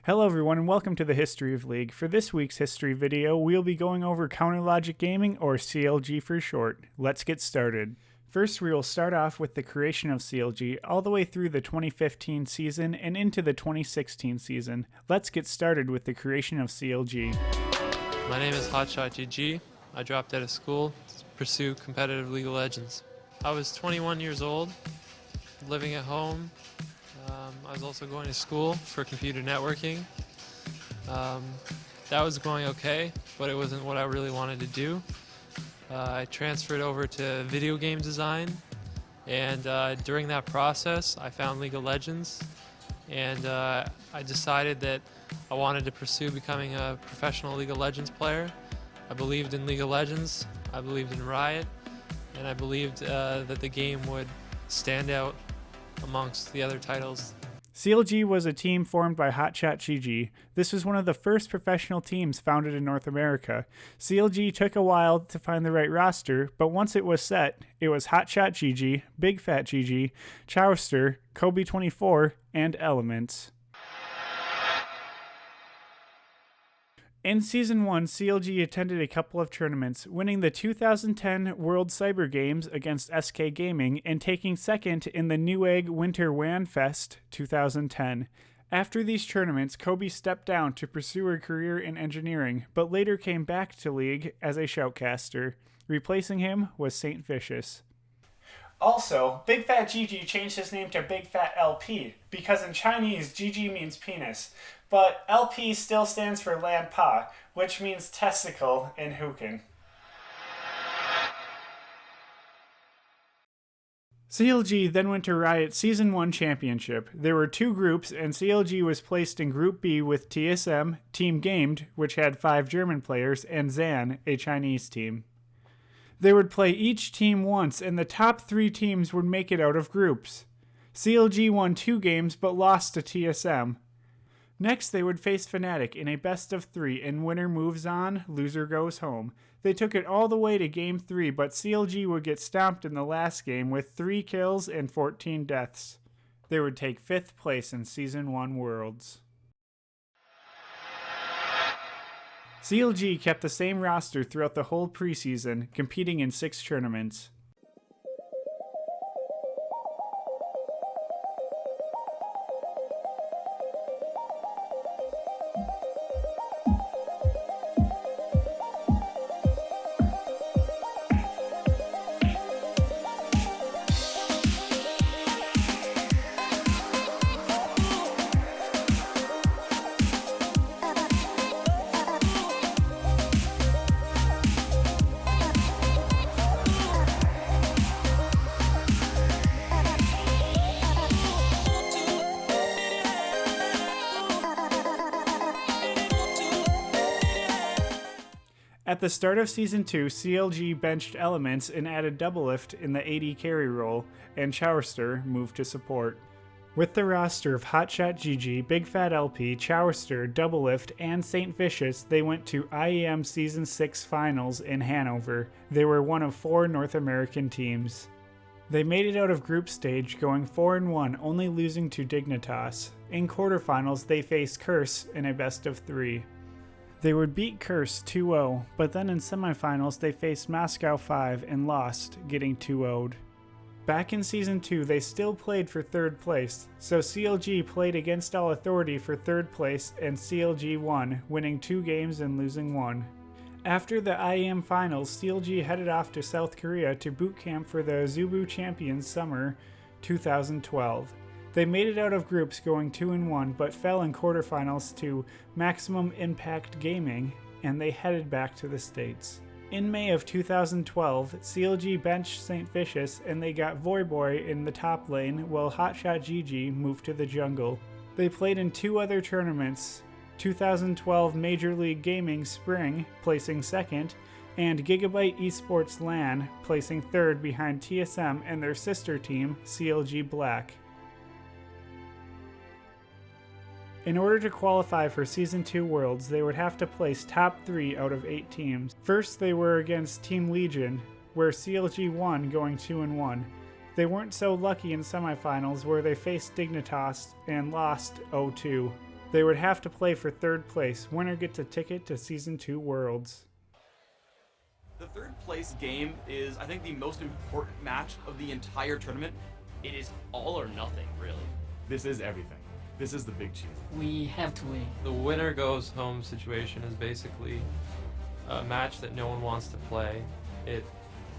Hello everyone and welcome to the History of League. For this week's history video, we'll be going over Counter Logic Gaming, or CLG for short. Let's get started. First, we will start off with the creation of CLG all the way through the 2015 season and into the 2016 season. Let's get started with the creation of CLG. My name is HotshotGG. I dropped out of school to pursue competitive League of Legends. I was 21 years old, living at home. I was also going to school for computer networking. That was going okay, but it wasn't what I really wanted to do. I transferred over to video game design, and during that process I found League of Legends, and I decided that I wanted to pursue becoming a professional League of Legends player. I believed in League of Legends, I believed in Riot, and I believed that the game would stand out amongst the other titles. CLG was a team formed by HotshotGG. This was one of the first professional teams founded in North America. CLG took a while to find the right roster, but once it was set, it was HotshotGG, Big Fat GG, Chowster, Kobe24, and Elements. In Season 1, CLG attended a couple of tournaments, winning the 2010 World Cyber Games against SK Gaming and taking second in the Newegg Winter WAN Fest 2010. After these tournaments, Kobe stepped down to pursue a career in engineering, but later came back to League as a shoutcaster. Replacing him was St. Vicious. Also, Big Fat GG changed his name to Big Fat LP, because in Chinese, GG means penis, but LP still stands for Lan Pa, which means testicle in Hokkien. CLG then went to Riot Season 1 Championship. There were two groups, and CLG was placed in Group B with TSM, Team Gamed, which had 5 German players, and Zan, a Chinese team. They would play each team once, and the top 3 teams would make it out of groups. CLG won 2 games, but lost to TSM. Next, they would face Fnatic in a best-of-3, and winner moves on, loser goes home. They took it all the way to Game 3, but CLG would get stomped in the last game with 3 kills and 14 deaths. They would take 5th place in Season 1 Worlds. CLG kept the same roster throughout the whole preseason, competing in 6 tournaments. At the start of Season 2, CLG benched Elements and added Doublelift in the AD carry role, and Chowster moved to support. With the roster of HotshotGG, Big Fat LP, Chowster, Doublelift, and St. Vicious, they went to IEM Season 6 Finals in Hanover. They were one of 4 North American teams. They made it out of group stage, going 4-1, only losing to Dignitas. In quarterfinals, they faced Curse in a best-of-3. They would beat Curse 2-0, but then in semifinals they faced Moscow 5 and lost, getting 2-0'd. Back in Season 2 they still played for 3rd place, so CLG played against all authority for 3rd place and CLG won, winning 2 games and losing 1. After the IEM finals, CLG headed off to South Korea to boot camp for the Zubu Champions Summer 2012. They made it out of groups going 2-1, but fell in quarterfinals to Maximum Impact Gaming, and they headed back to the States. In May of 2012, CLG benched St. Vicious, and they got Voyboy in the top lane, while HotshotGG moved to the jungle. They played in 2 other tournaments, 2012 Major League Gaming Spring, placing 2nd, and Gigabyte Esports LAN, placing 3rd behind TSM and their sister team, CLG Black. In order to qualify for Season 2 Worlds, they would have to place top 3 out of 8 teams. First, they were against Team Legion, where CLG won, going 2-1. They weren't so lucky in semifinals, where they faced Dignitas and lost 0-2. They would have to play for 3rd place. Winner gets a ticket to Season 2 Worlds. The 3rd place game is, I think, the most important match of the entire tournament. It is all or nothing, really. This is everything. This is the big cheese. We have to win. The winner goes home situation is basically a match that no one wants to play.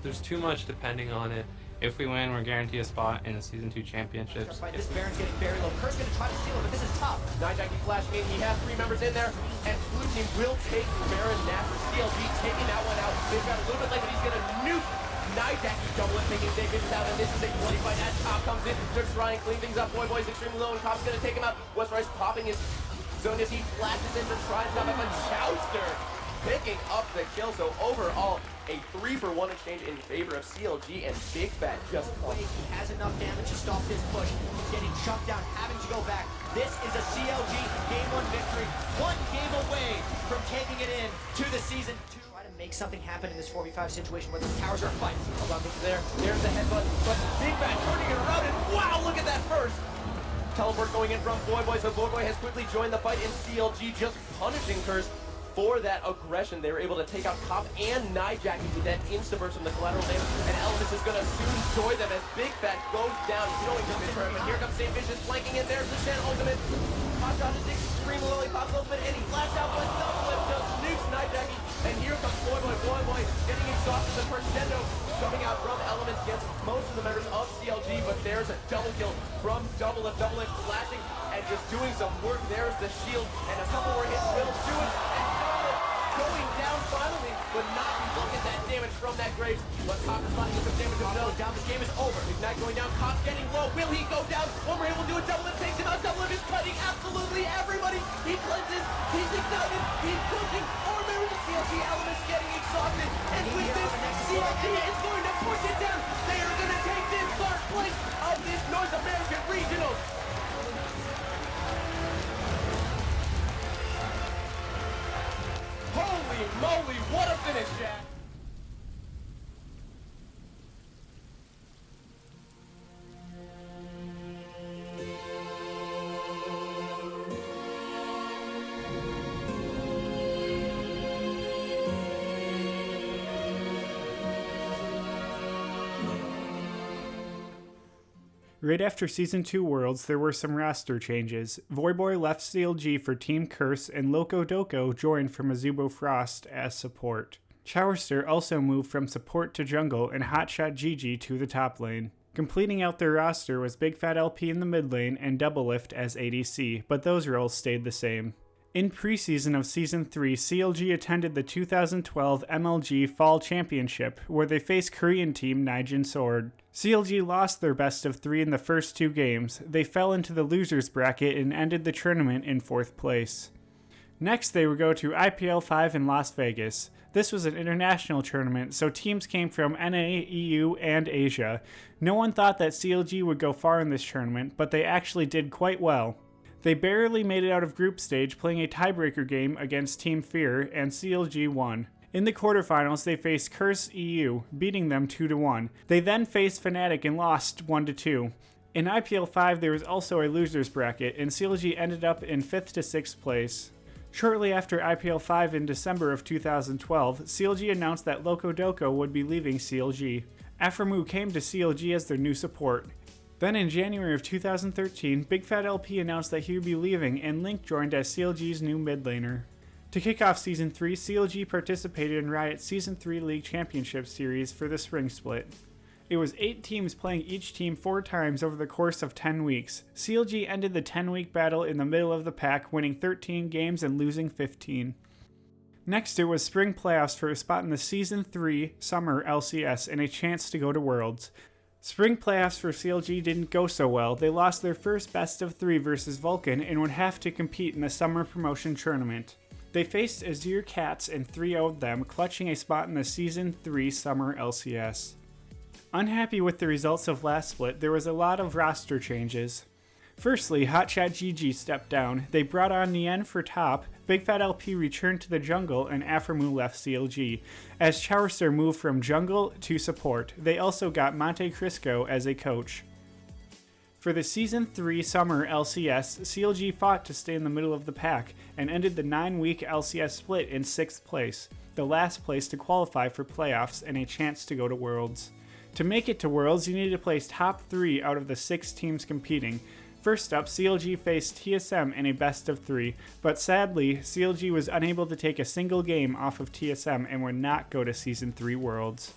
There's too much depending on it. If we win, we're guaranteed a spot in the Season 2 championships. This Baron's getting very low. Kurt's going to try to steal it, but this is tough. Nijaki flashing in. He has 3 members in there, and Blue Team will take Baron Nashor. CLG taking that one out. They've got a little bit late, but he's going to nuke Nijaki. Double it, taking Dave Visions out, and this is a 20 fight as Top comes in. They're trying to clean things up. Boy's extremely low, and Top's going to take him out. Westrice popping his zone as he flashes in to try and stop it, but Chowster picking up the kill. So overall, a 3-for-1 exchange in favor of CLG, and Big Fat just he has enough damage to stop this push. He's getting shut down, having to go back. This is a CLG Game 1 victory. 1 game away from taking it in to the Season 2. Try to make something happen in this 4v5 situation where the towers are fighting. Hold on, there's the headbutt, but Big Fat turning it around, and wow, look at that first! Teleport going in from Boy, so Boy has quickly joined the fight, and CLG just punishing Curse for that aggression. They were able to take out Top and Nijaki with that insta-burst from the collateral damage, and Elements is going to soon join them as Big Fat goes down. He's going to for him, and here comes St. Vicious flanking in. There's the Shen ultimate. Hot shot is extremely low. He pops ultimate, and he flashed out with double flip, just nukes Nijaki. And here comes Boy getting exhausted. The crescendo coming out from Elements against most of the members of CLG, but there's a double kill from Double Lift flashing and just doing some work. There's the shield, and a couple more hits will do it. Going down finally, but not look at that damage from that Graves. But Top is finding some damage himself. Down, this game is over. Ignite going down, Cop getting low. Will he go down? One more hit will do it. Double Lift takes him out. Double Lift is cutting absolutely everybody. He cleanses, he's ignited, he's cooking. Or maybe the CLG Elements getting exhausted. And with this, CLG is going to push it down. They are going to take this 3rd place of this North American Regionals. Holy moly, what a finish, Jack! Right after Season 2 Worlds, there were some roster changes. Voyboy left CLG for Team Curse, and Loco Doco joined from Azubo Frost as support. Chowster also moved from support to jungle, and Hotshot Gigi to the top lane. Completing out their roster was Big Fat LP in the mid lane and Double Lift as ADC, but those roles stayed the same. In preseason of Season 3, CLG attended the 2012 MLG Fall Championship, where they faced Korean team Nijin Sword. CLG lost their best of 3 in the first 2 games. They fell into the losers bracket and ended the tournament in 4th place. Next, they would go to IPL 5 in Las Vegas. This was an international tournament, so teams came from NA, EU, and Asia. No one thought that CLG would go far in this tournament, but they actually did quite well. They barely made it out of group stage, playing a tiebreaker game against Team Fear, and CLG won. In the quarterfinals, they faced Curse EU, beating them 2-1. They then faced Fnatic and lost 1-2. In IPL 5, there was also a losers bracket, and CLG ended up in 5th to 6th place. Shortly after IPL 5 in December of 2012, CLG announced that Loco Doco would be leaving CLG. Aframu came to CLG as their new support. Then in January of 2013, Big Fat LP announced that he would be leaving, and Link joined as CLG's new mid laner. To kick off Season 3, CLG participated in Riot's Season 3 League Championship Series for the spring split. It was 8 teams playing each team 4 times over the course of 10 weeks. CLG ended the 10-week battle in the middle of the pack, winning 13 games and losing 15. Next, it was spring playoffs for a spot in the Season 3 Summer LCS and a chance to go to Worlds. Spring playoffs for CLG didn't go so well. They lost their first best of 3 versus Vulcan and would have to compete in the Summer Promotion Tournament. They faced Azure Cats and 3-0'd them, clutching a spot in the Season 3 Summer LCS. Unhappy with the results of last split, there was a lot of roster changes. Firstly, Hotshot GG stepped down. They brought on Nien for top, Big Fat LP returned to the jungle, and Aframu left CLG. As Chowster moved from jungle to support, they also got Monte Cristo as a coach. For the Season 3 Summer LCS, CLG fought to stay in the middle of the pack and ended the 9-week LCS split in 6th place, the last place to qualify for playoffs and a chance to go to Worlds. To make it to Worlds, you needed to place top 3 out of the 6 teams competing. First up, CLG faced TSM in a best of 3, but sadly, CLG was unable to take a single game off of TSM and would not go to Season 3 Worlds.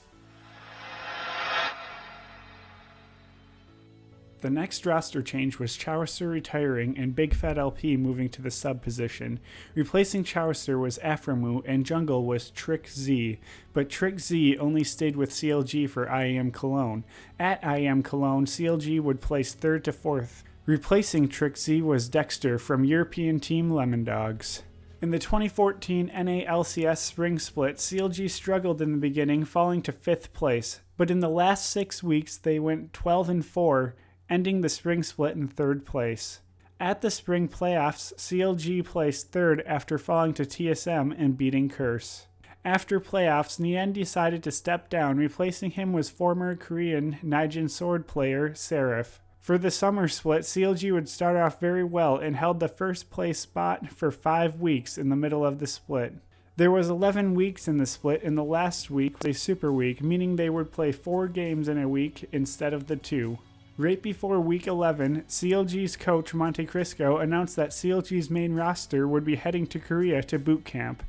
The next roster change was Chowster retiring and Big Fat LP moving to the sub position. Replacing Chowster was Aframu and jungle was Trick Z, but Trick Z only stayed with CLG for IEM Cologne. At IEM Cologne, CLG would place 3rd to 4th. Replacing Trick Z was Dexter from European team Lemon Dogs. In the 2014 NA LCS spring split, CLG struggled in the beginning, falling to 5th place, but in the last 6 weeks they went 12-4, ending the spring split in 3rd place. At the spring playoffs, CLG placed 3rd after falling to TSM and beating Curse. After playoffs, Nien decided to step down, replacing him was former Korean Nijin Sword player Seraph. For the summer split, CLG would start off very well and held the 1st place spot for 5 weeks in the middle of the split. There was 11 weeks in the split, and the last week was a super week, meaning they would play 4 games in a week instead of the 2. Right before week 11, CLG's coach Monte Cristo announced that CLG's main roster would be heading to Korea to boot camp.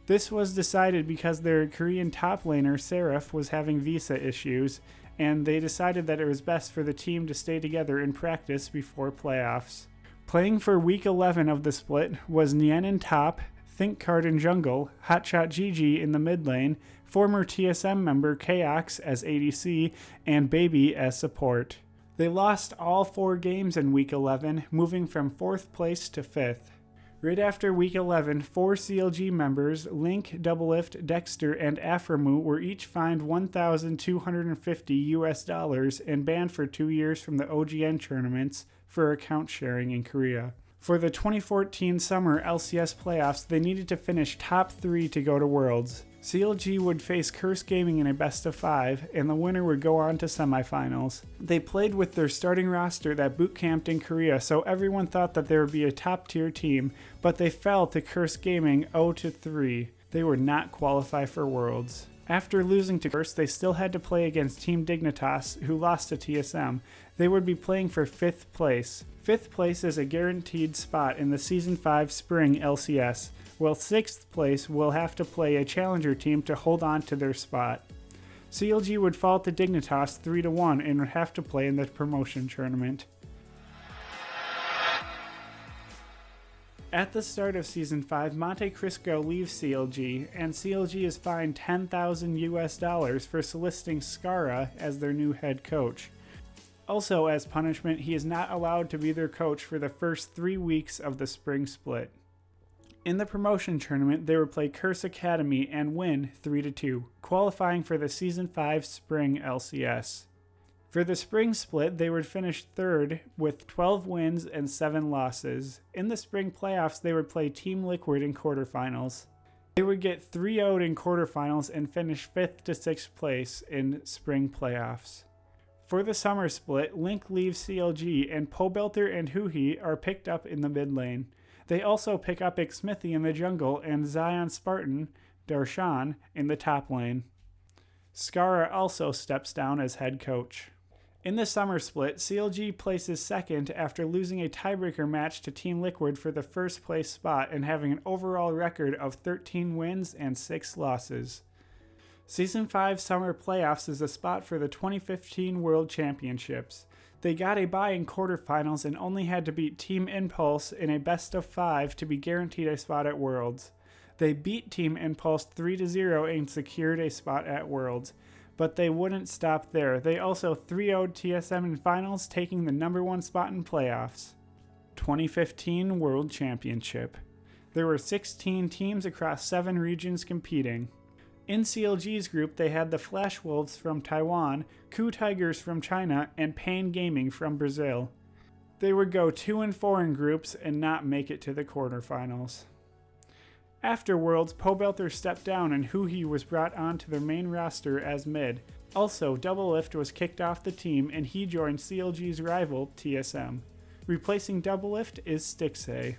This was decided because their Korean top laner Seraph was having visa issues, and they decided that it was best for the team to stay together in practice before playoffs. Playing for week 11 of the split was Nien in top, ThinkCard in jungle, Hotshot GG in the mid lane, former TSM member Kaox as ADC, and Baby as support. They lost all 4 games in Week 11, moving from 4th place to 5th. Right after Week 11, 4 CLG members, Link, Doublelift, Dexter, and Aframu, were each fined $1,250 and banned for 2 years from the OGN tournaments for account sharing in Korea. For the 2014 Summer LCS playoffs, they needed to finish top 3 to go to Worlds. CLG would face Curse Gaming in a best of 5, and the winner would go on to semifinals. They played with their starting roster that boot camped in Korea, so everyone thought that they would be a top tier team, but they fell to Curse Gaming 0-3. They would not qualify for Worlds. After losing to Curse, they still had to play against Team Dignitas, who lost to TSM. They would be playing for 5th place. 5th place is a guaranteed spot in the Season 5 Spring LCS, while 6th place will have to play a challenger team to hold on to their spot. CLG would fall to Dignitas 3-1 and would have to play in the promotion tournament. At the start of Season 5, Monte Cristo leaves CLG, and CLG is fined $10,000 for soliciting Skara as their new head coach. Also, as punishment, he is not allowed to be their coach for the first 3 weeks of the spring split. In the promotion tournament, they would play Curse Academy and win 3-2, qualifying for the Season 5 Spring LCS. For the spring split, they would finish 3rd with 12 wins and 7 losses. In the spring playoffs, they would play Team Liquid in quarterfinals. They would get 3-0'd in quarterfinals and finish 5th to 6th place in spring playoffs. For the summer split, Link leaves CLG and Pobelter and Huhi are picked up in the mid lane. They also pick up Xmithy in the jungle and Zion Spartan, Darshan, in the top lane. Skara also steps down as head coach. In the summer split, CLG places 2nd after losing a tiebreaker match to Team Liquid for the 1st place spot and having an overall record of 13 wins and 6 losses. Season 5 Summer Playoffs is a spot for the 2015 World Championships. They got a bye in quarterfinals and only had to beat Team Impulse in a best of 5 to be guaranteed a spot at Worlds. They beat Team Impulse 3-0 and secured a spot at Worlds. But they wouldn't stop there. They also 3-0'd TSM in finals, taking the number 1 spot in playoffs. 2015 World Championship. There were 16 teams across 7 regions competing. In CLG's group, they had the Flash Wolves from Taiwan, Ku Tigers from China, and Pain Gaming from Brazil. They would go 2-4 in groups and not make it to the quarterfinals. After Worlds, Pobelter stepped down and Huhi was brought onto their main roster as mid. Also, Doublelift was kicked off the team and he joined CLG's rival, TSM. Replacing Doublelift is Stixay.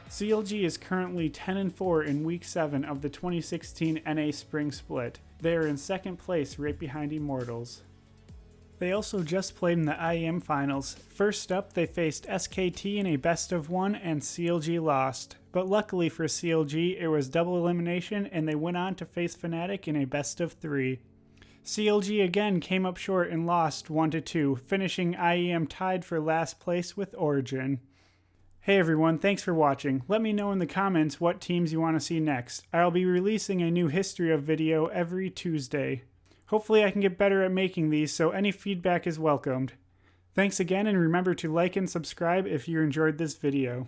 CLG is currently 10-4 in Week 7 of the 2016 NA Spring Split. They are in second place right behind Immortals. They also just played in the IEM Finals. First up, they faced SKT in a best-of-1 and CLG lost. But luckily for CLG, it was double elimination and they went on to face Fnatic in a best-of-3. CLG again came up short and lost 1-2, finishing IEM tied for last place with Origin. Hey everyone, thanks for watching. Let me know in the comments what teams you want to see next. I'll be releasing a new History of video every Tuesday. Hopefully I can get better at making these, so any feedback is welcomed. Thanks again, and remember to like and subscribe if you enjoyed this video.